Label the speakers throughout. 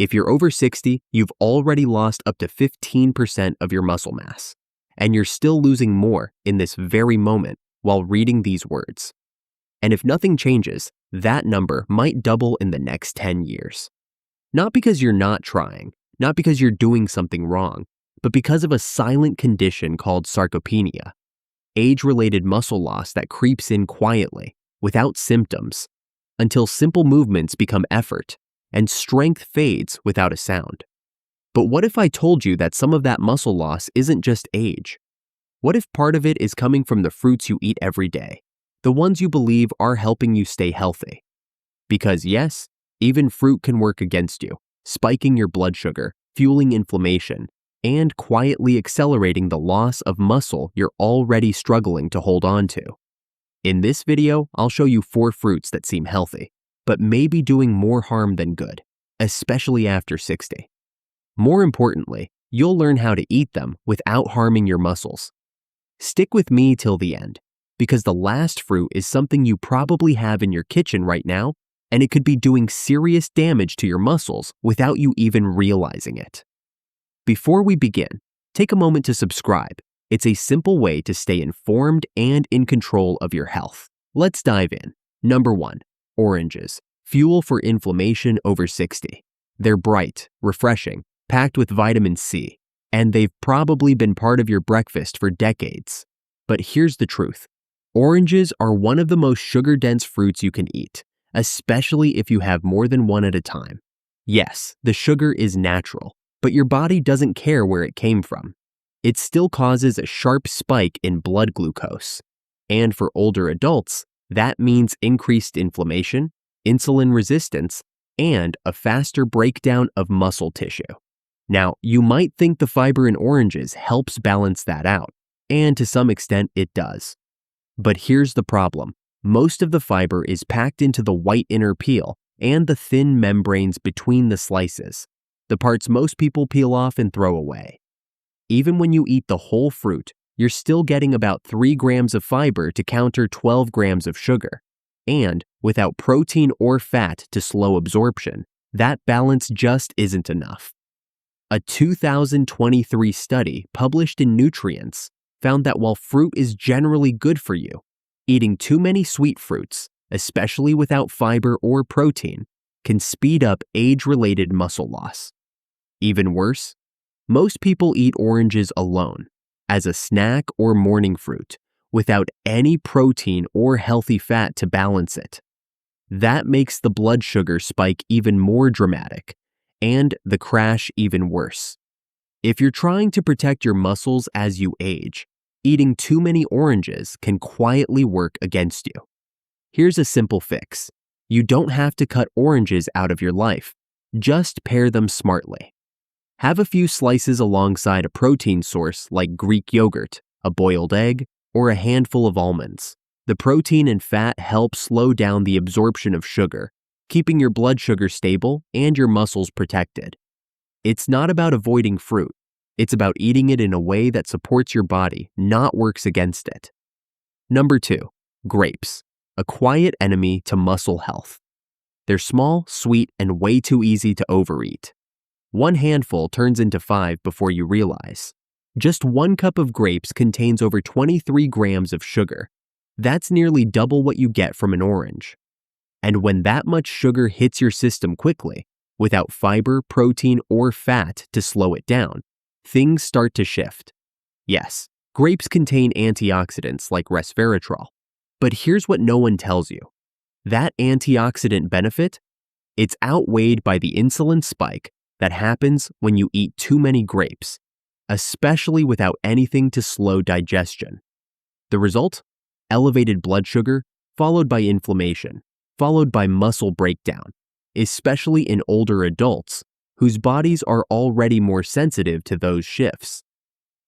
Speaker 1: If you're over 60, you've already lost up to 15% of your muscle mass, and you're still losing more in this very moment while reading these words. And if nothing changes, that number might double in the next 10 years. Not because you're not trying, not because you're doing something wrong, but because of a silent condition called sarcopenia, age-related muscle loss that creeps in quietly, without symptoms, until simple movements become effort and strength fades without a sound. But what if I told you that some of that muscle loss isn't just age? What if part of it is coming from the fruits you eat every day, the ones you believe are helping you stay healthy? Because yes, even fruit can work against you, spiking your blood sugar, fueling inflammation, and quietly accelerating the loss of muscle you're already struggling to hold on to. In this video, I'll show you 4 fruits that seem healthy, but may be doing more harm than good, especially after 60. More importantly, you'll learn how to eat them without harming your muscles. Stick with me till the end, because the last fruit is something you probably have in your kitchen right now, and it could be doing serious damage to your muscles without you even realizing it. Before we begin, take a moment to subscribe. It's a simple way to stay informed and in control of your health. Let's dive in. Number 1, oranges, fuel for inflammation over 60. They're bright, refreshing, packed with vitamin C, and they've probably been part of your breakfast for decades. But here's the truth. Oranges are one of the most sugar-dense fruits you can eat, especially if you have more than one at a time. Yes, the sugar is natural, but your body doesn't care where it came from. It still causes a sharp spike in blood glucose. And for older adults, that means increased inflammation, insulin resistance, and a faster breakdown of muscle tissue. Now, you might think the fiber in oranges helps balance that out, and to some extent it does. But here's the problem. Most of the fiber is packed into the white inner peel and the thin membranes between the slices, the parts most people peel off and throw away. Even when you eat the whole fruit, you're still getting about 3 grams of fiber to counter 12 grams of sugar. And without protein or fat to slow absorption, that balance just isn't enough. A 2023 study published in Nutrients found that while fruit is generally good for you, eating too many sweet fruits, especially without fiber or protein, can speed up age-related muscle loss. Even worse, most people eat oranges alone, as a snack or morning fruit, without any protein or healthy fat to balance it. That makes the blood sugar spike even more dramatic, and the crash even worse. If you're trying to protect your muscles as you age, eating too many oranges can quietly work against you. Here's a simple fix. You don't have to cut oranges out of your life. Just pair them smartly. Have a few slices alongside a protein source like Greek yogurt, a boiled egg, or a handful of almonds. The protein and fat help slow down the absorption of sugar, keeping your blood sugar stable and your muscles protected. It's not about avoiding fruit. It's about eating it in a way that supports your body, not works against it. Number 2, grapes, a quiet enemy to muscle health. They're small, sweet, and way too easy to overeat. 1 handful turns into 5 before you realize. Just 1 cup of grapes contains over 23 grams of sugar. That's nearly double what you get from an orange. And when that much sugar hits your system quickly, without fiber, protein, or fat to slow it down, things start to shift. Yes, grapes contain antioxidants like resveratrol, but here's what no one tells you. That antioxidant benefit, it's outweighed by the insulin spike that happens when you eat too many grapes, especially without anything to slow digestion. The result? Elevated blood sugar, followed by inflammation, followed by muscle breakdown, especially in older adults whose bodies are already more sensitive to those shifts.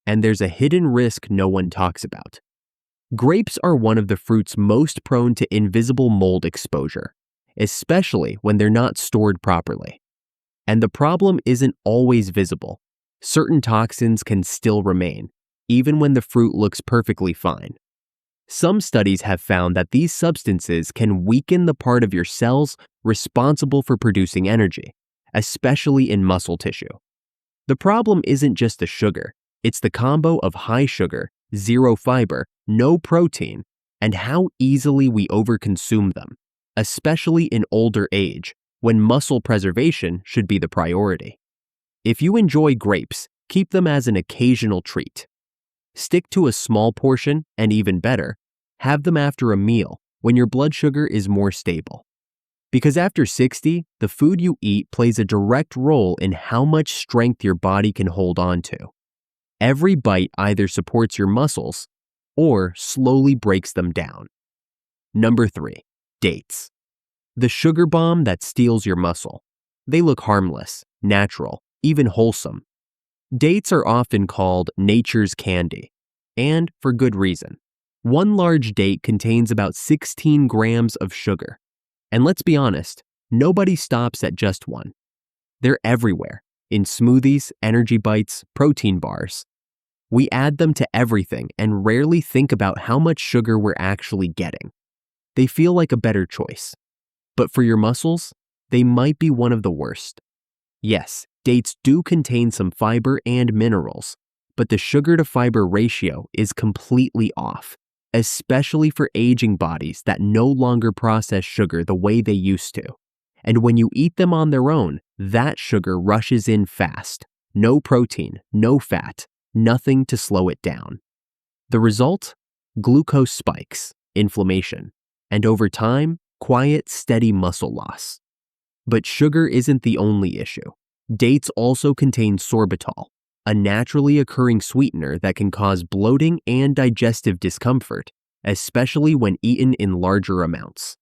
Speaker 1: And there's a hidden risk no one talks about. Grapes are one of the fruits most prone to invisible mold exposure, especially when they're not stored properly. And the problem isn't always visible. Certain toxins can still remain, even when the fruit looks perfectly fine. Some studies have found that these substances can weaken the part of your cells responsible for producing energy, especially in muscle tissue. The problem isn't just the sugar, it's the combo of high sugar, zero fiber, no protein, and how easily we overconsume them, especially in older age, when muscle preservation should be the priority. If you enjoy grapes, keep them as an occasional treat. Stick to a small portion, and even better, have them after a meal when your blood sugar is more stable. Because after 60, the food you eat plays a direct role in how much strength your body can hold on to. Every bite either supports your muscles or slowly breaks them down. Number 3, dates. The sugar bomb that steals your muscle. They look harmless, natural, even wholesome. Dates are often called nature's candy, and for good reason. One large date contains about 16 grams of sugar. And let's be honest, nobody stops at just one. They're everywhere, in smoothies, energy bites, protein bars. We add them to everything and rarely think about how much sugar we're actually getting. They feel like a better choice. But for your muscles, they might be one of the worst. Yes, dates do contain some fiber and minerals, but the sugar-to-fiber ratio is completely off, especially for aging bodies that no longer process sugar the way they used to. And when you eat them on their own, that sugar rushes in fast. No protein, no fat, nothing to slow it down. The result? Glucose spikes, inflammation, and over time, quiet, steady muscle loss. But sugar isn't the only issue. Dates also contain sorbitol, a naturally occurring sweetener that can cause bloating and digestive discomfort, especially when eaten in larger amounts.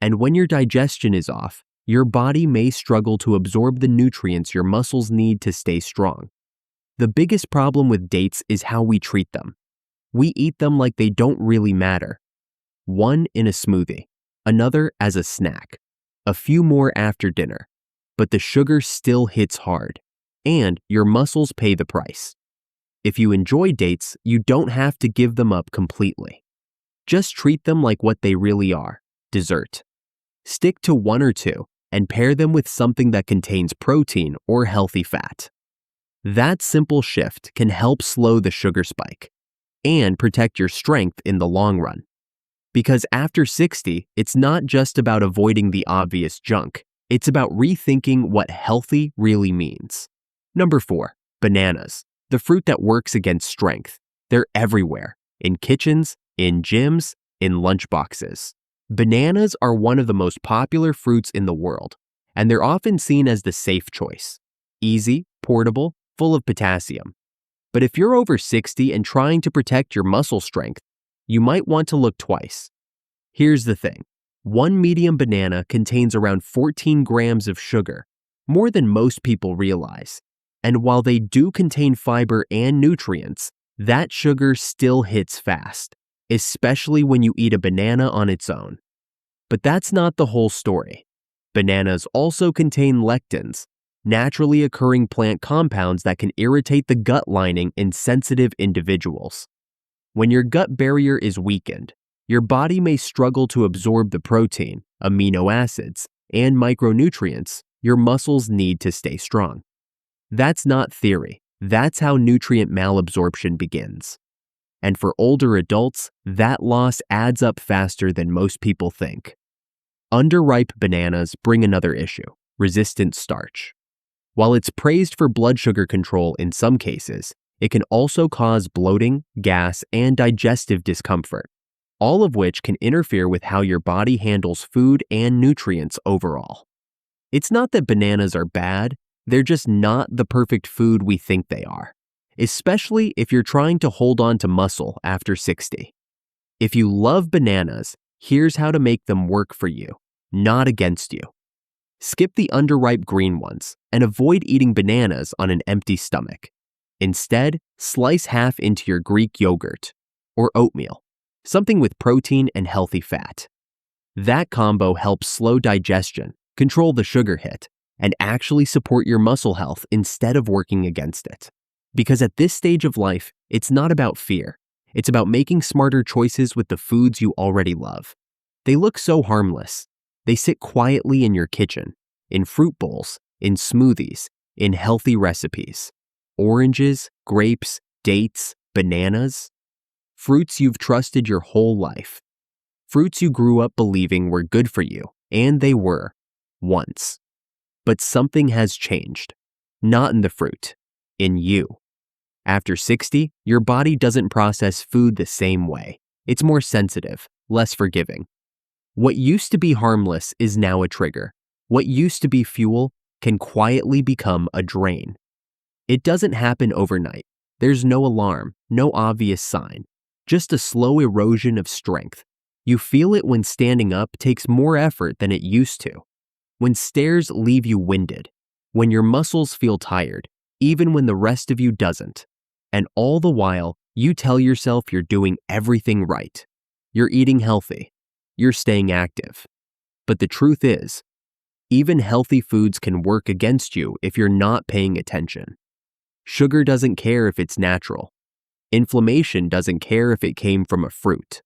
Speaker 1: And when your digestion is off, your body may struggle to absorb the nutrients your muscles need to stay strong. The biggest problem with dates is how we treat them. We eat them like they don't really matter. One in a smoothie, another as a snack, a few more after dinner, but the sugar still hits hard, and your muscles pay the price. If you enjoy dates, you don't have to give them up completely. Just treat them like what they really are, dessert. Stick to one or two and pair them with something that contains protein or healthy fat. That simple shift can help slow the sugar spike and protect your strength in the long run. Because after 60, it's not just about avoiding the obvious junk, it's about rethinking what healthy really means. Number 4, bananas, the fruit that works against strength. They're everywhere, in kitchens, in gyms, in lunchboxes. Bananas are one of the most popular fruits in the world, and they're often seen as the safe choice. Easy, portable, full of potassium. But if you're over 60 and trying to protect your muscle strength, you might want to look twice. Here's the thing. One medium banana contains around 14 grams of sugar, more than most people realize. And while they do contain fiber and nutrients, that sugar still hits fast, especially when you eat a banana on its own. But that's not the whole story. Bananas also contain lectins, naturally occurring plant compounds that can irritate the gut lining in sensitive individuals. When your gut barrier is weakened, your body may struggle to absorb the protein, amino acids, and micronutrients your muscles need to stay strong. That's not theory. That's how nutrient malabsorption begins. And for older adults, that loss adds up faster than most people think. Underripe bananas bring another issue: resistant starch. While it's praised for blood sugar control in some cases, it can also cause bloating, gas, and digestive discomfort, all of which can interfere with how your body handles food and nutrients overall. It's not that bananas are bad, they're just not the perfect food we think they are, especially if you're trying to hold on to muscle after 60. If you love bananas, here's how to make them work for you, not against you. Skip the underripe green ones and avoid eating bananas on an empty stomach. Instead, slice half into your Greek yogurt or oatmeal, something with protein and healthy fat. That combo helps slow digestion, control the sugar hit, and actually support your muscle health instead of working against it. Because at this stage of life, it's not about fear. It's about making smarter choices with the foods you already love. They look so harmless. They sit quietly in your kitchen, in fruit bowls, in smoothies, in healthy recipes. Oranges, grapes, dates, bananas. Fruits you've trusted your whole life. Fruits you grew up believing were good for you, and they were, once. But something has changed. Not in the fruit, in you. After 60, your body doesn't process food the same way. It's more sensitive, less forgiving. What used to be harmless is now a trigger. What used to be fuel can quietly become a drain. It doesn't happen overnight. There's no alarm, no obvious sign, just a slow erosion of strength. You feel it when standing up takes more effort than it used to, when stairs leave you winded, when your muscles feel tired, even when the rest of you doesn't. And all the while, you tell yourself you're doing everything right. You're eating healthy. You're staying active. But the truth is, even healthy foods can work against you if you're not paying attention. Sugar doesn't care if it's natural. Inflammation doesn't care if it came from a fruit.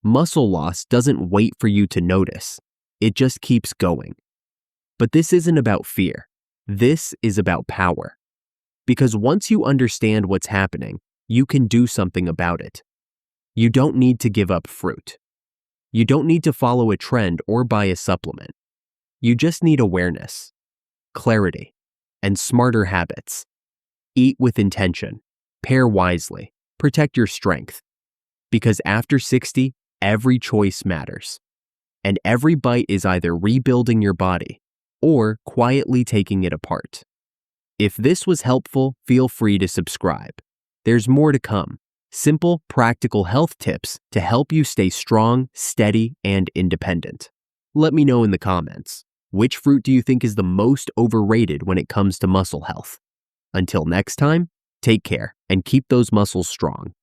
Speaker 1: Muscle loss doesn't wait for you to notice. It just keeps going. But this isn't about fear. This is about power. Because once you understand what's happening, you can do something about it. You don't need to give up fruit. You don't need to follow a trend or buy a supplement. You just need awareness, clarity, and smarter habits. Eat with intention, pair wisely, protect your strength. Because after 60, every choice matters. And every bite is either rebuilding your body or quietly taking it apart. If this was helpful, feel free to subscribe. There's more to come. Simple, practical health tips to help you stay strong, steady, and independent. Let me know in the comments. Which fruit do you think is the most overrated when it comes to muscle health? Until next time, take care and keep those muscles strong.